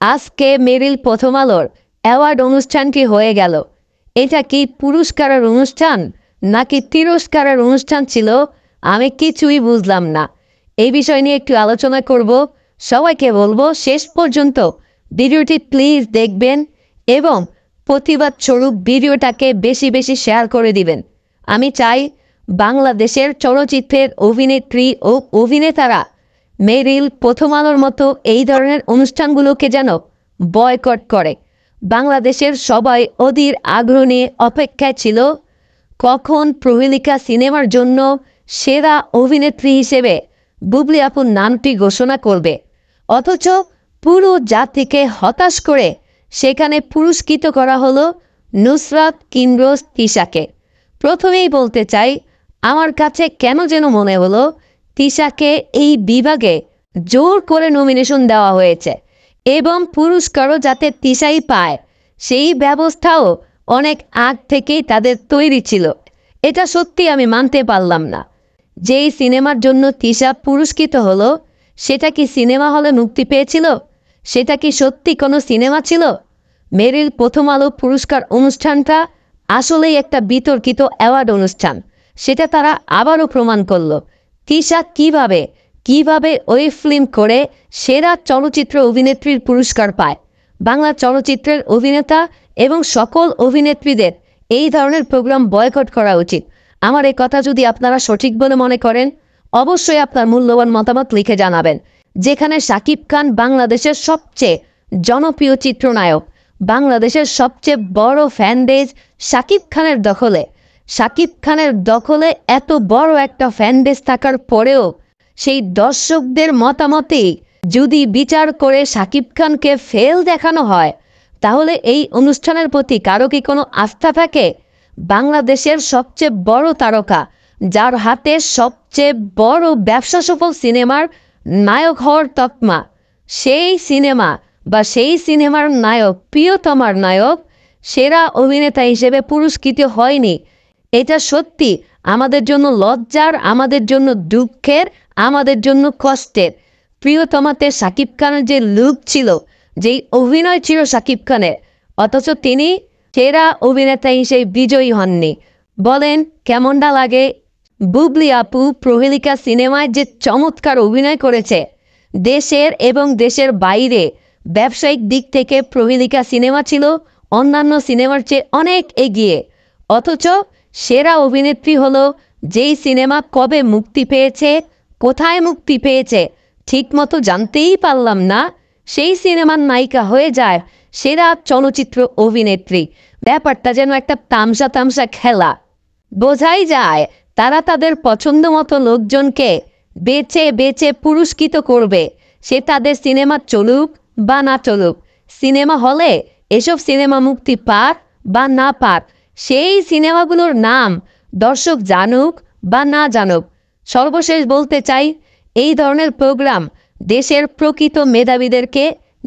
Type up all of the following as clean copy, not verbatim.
আজকে মেরিল প্রথম আলোর অ্যাওয়ার্ড অনুষ্ঠানটি হয়ে গেল। এটা কি পুরস্কারের অনুষ্ঠান নাকি তিরস্কারের অনুষ্ঠান ছিল? আমি কিছুই বুঝলাম না। এই বিষয় নিয়ে একটু আলোচনা করব। সবাইকে বলবো শেষ পর্যন্ত ভিডিওটি প্লিজ দেখবেন এবং প্রতিবাদ স্বরূপ ভিডিওটাকে বেশি বেশি শেয়ার করে দিবেন। আমি চাই বাংলাদেশের চলচ্চিত্রের অভিনেত্রী ও অভিনেতারা মেরিল প্রথম আলোর মতো এই ধরনের অনুষ্ঠানগুলোকে যেন বয়কট করে। বাংলাদেশের সবাই অধীর আগ্রহ নিয়ে অপেক্ষায় ছিল কখন প্রহেলিকা সিনেমার জন্য সেরা অভিনেত্রী হিসেবে বুবলি আপুর নামটি ঘোষণা করবে, অথচ পুরো জাতিকে হতাশ করে সেখানে পুরস্কৃত করা হলো নুসরাত কিনরোজ তিশাকে। প্রথমেই বলতে চাই, আমার কাছে কেন যেন মনে হলো তিশাকে এই বিভাগে জোর করে নমিনেশন দেওয়া হয়েছে এবং পুরস্কারও যাতে তিশাই পায় সেই ব্যবস্থাও অনেক আগ থেকেই তাদের তৈরি ছিল। এটা সত্যি আমি মানতে পারলাম না। যেই সিনেমার জন্য তিশা পুরস্কৃত হলো সেটা কি সিনেমা হলে মুক্তি পেয়েছিল? সেটা কি সত্যি কোনো সিনেমা ছিল? মেরিল প্রথম আলো পুরস্কার অনুষ্ঠানটা আসলেই একটা বিতর্কিত অ্যাওয়ার্ড অনুষ্ঠান, সেটা তারা আবারও প্রমাণ করলো। তিশা কিভাবে ওই ফিল্ম করে সেরা চলচ্চিত্র অভিনেত্রীর পুরস্কার পায়। বাংলা চলচ্চিত্রের অভিনেতা এবং সকল অভিনেত্রীদের এই ধরনের প্রোগ্রাম বয়কট করা উচিত। আমার এই কথা যদি আপনারা সঠিক বলে মনে করেন, অবশ্যই আপনার মূল্যবান মতামত লিখে জানাবেন। যেখানে শাকিব খান বাংলাদেশের সবচেয়ে জনপ্রিয় চিত্রনায়ক, বাংলাদেশের সবচেয়ে বড় ফ্যান বেজ শাকিব খানের দখলে। শাকিব খানের দখলে এত বড় একটা ফ্যান বেজ থাকার পরেও সেই দর্শকদের মতামতেই যদি বিচার করে শাকিব খানকে ফেল দেখানো হয়, তাহলে এই অনুষ্ঠানের প্রতি কারো কি কোনো আস্থা থাকে? বাংলাদেশের সবচেয়ে বড় তারকা, যার হাতে সবচেয়ে বড় ব্যবসা সফল সিনেমার নায়ক হওয়ার তকমা, সেই সিনেমার নায়ক, প্রিয়তমার নায়ক সেরা অভিনেতা হিসেবে পুরস্কৃত হয়নি। এটা সত্যি আমাদের জন্য লজ্জার, আমাদের জন্য দুঃখের, আমাদের জন্য কষ্টের। প্রিয়তমাতে শাকিব খানের যে লুক ছিল, যেই অভিনয় ছিল শাকিব খানের, অথচ তিনি সেরা অভিনেতা হিসেবে বিজয়ী হননি। বলেন কেমনটা লাগে? বুবলি আপু প্রহেলিকা সিনেমায় যে চমৎকার অভিনয় করেছে, দেশের এবং দেশের বাইরে ব্যবসায়িক দিক থেকে প্রহেলিকা সিনেমা ছিল অন্যান্য সিনেমার চেয়ে অনেক এগিয়ে। অথচ সেরা অভিনেত্রী হলো যেই সিনেমা কবে মুক্তি পেয়েছে, কোথায় মুক্তি পেয়েছে ঠিকমতো জানতেই পারলাম না, সেই সিনেমার নায়িকা হয়ে যায় সেরা চলচ্চিত্র অভিনেত্রী। ব্যাপারটা যেন একটা তামসা খেলা। বোঝাই যায় তারা তাদের পছন্দ মতো লোকজনকে বেছে বেছে পুরস্কৃত করবে, সে তাদের সিনেমা চলুক বা না চলুক। সিনেমা হলে এসব সিনেমা মুক্তি পাক বা না পাক, সেই সিনেমাগুলোর নাম দর্শক জানুক বা না জানুক। সর্বশেষ বলতে চাই, এই ধরনের প্রোগ্রাম দেশের প্রকৃত মেধাবীদেরকে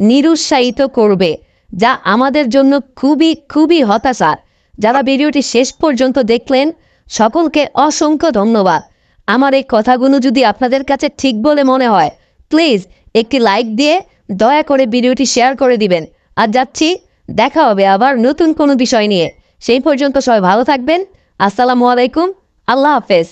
নিরুৎসাহিত করবে, যা আমাদের জন্য খুবই হতাশার। যারা ভিডিওটি শেষ পর্যন্ত দেখলেন সকলকে অসংখ্য ধন্যবাদ। আমার এই কথাগুলো যদি আপনাদের কাছে ঠিক বলে মনে হয়, প্লিজ একটি লাইক দিয়ে দয়া করে ভিডিওটি শেয়ার করে দিবেন। আর যাচ্ছি, দেখা হবে আবার নতুন কোনো বিষয় নিয়ে। সেই পর্যন্ত সবাই ভালো থাকবেন। আসসালামু আলাইকুম, আল্লাহ হাফেজ।